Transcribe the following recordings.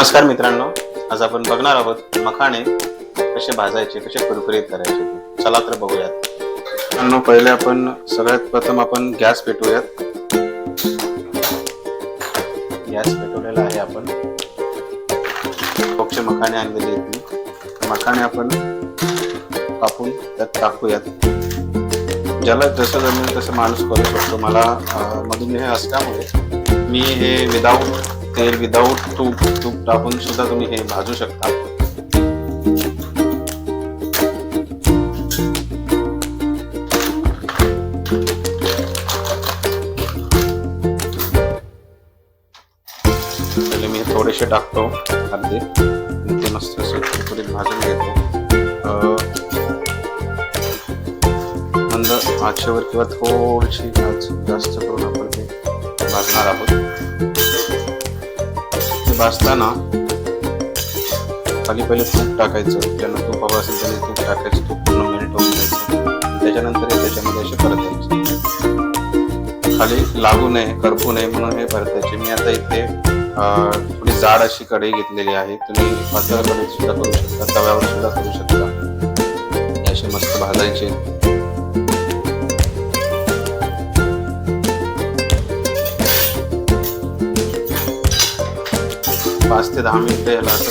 नमस्कार मित्रांनो, आज आपण बघणार आहोत मखाणे कसे भाजायचे, कसे कुरकुरीत करायचे. चला तर बघूयात. मित्रांनो, पहिले आपण सगळ्यात प्रथम आपण गॅस पेटवूयात. गॅस पेटवलेला आहे. आपण खोकचे मखाणे आणलेले आहेत. मखाणे आपण कापून त्यात टाकूयात. ज्याला जसं जमेल तसं माणूस करू शकतो. मला मधुमेह असल्यामुळे मी हे विदाऊट तेल, विदाऊट तूप टाकून सुद्धा तुम्ही हे भाजू शकता. पहिले मी थोडेसे टाकतो, अर्धे, ते मस्त असे कुरकुरीत भाजून घेतो. मंद आचेवर किंवा थोडीशी आच जास्त करून आपण ते भाजणार आहोत. भाजताना खाली पहिले तूप टाकायचं. ज्यांना तूप हवं असेल त्याने तूप टाकायचं. तूप पूर्ण मेल्ट होऊन द्यायचं. त्याच्यानंतर त्याच्यामध्ये असे परतायचे. खाली लागू नये, करपू नये म्हणून हे परतायचे. मी आता इथे थोडी जाड अशी कढई घेतलेली आहे. तुम्ही पातळ कढईत सुद्धा करू शकता, तव्यावर सुद्धा करू शकता. असे मस्त भाजायचे. 5 ते 10 मिनिटं याला असं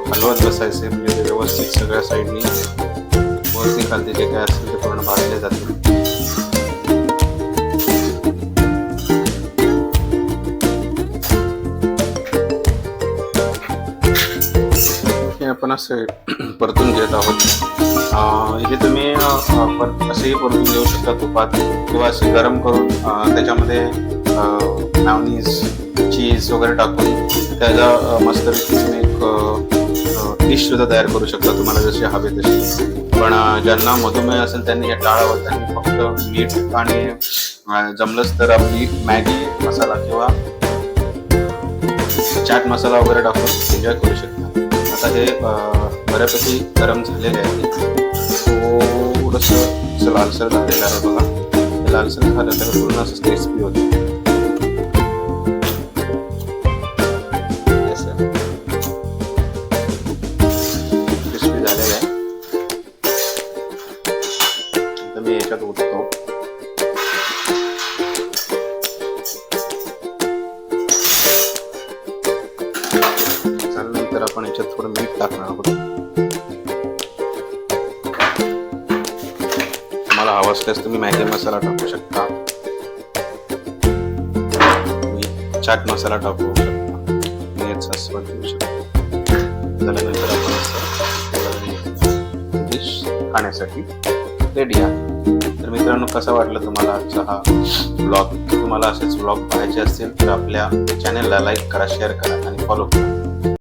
हलवत बसायचे. म्हणजे व्यवस्थित सगळ्या साईडनी वरती खालती जे काय असेल ते पूर्ण भाजले जाते. हे आपण असे परतून घेत आहोत. हे तुम्ही असेही परतून घेऊ शकता तुपात, किंवा असे गरम करून त्याच्यामध्ये मेयोनीज, चीज वगैरे टाकून त्याचा मस्तपैकी तुम्ही एक डिश सुद्धा तयार करू शकता, तुम्हाला जसे हवे तसे. पण ज्यांना मधुमेह असेल त्यांनी हे टाळावं. त्यांनी फक्त मीठ आणि जमलंच तर आपली मॅगी मसाला किंवा चाट मसाला वगैरे टाकून एन्जॉय करू शकता. आता हे बऱ्यापैकी गरम झालेले आहे. थोडंसं लालसर झालेलं आहे बघा. हे लालसर झालं तर पूर्ण असं क्रिस्पी होतं. क्रिस्पी झालेलं आहे. तर मी याच्यात उठतो. त्यानंतर आपण याच्यात थोडं मीठ टाकणार आहोत. तुम्हाला हवं असल्यास तुम्ही मॅगी मसाला टाकू शकता, तुम्ही चाट मसाला टाकू शकता, सॉस देऊ शकता. त्यानंतर आपण डिश खाण्यासाठी रेडी आहे. तर मित्रांनो, कसा वाटलं तुम्हाला आजचा हा ब्लॉग? तुम्हाला असेच ब्लॉग पाहायचे असतील तर आपल्या चॅनलला लाईक करा, शेअर करा आणि फॉलो करा.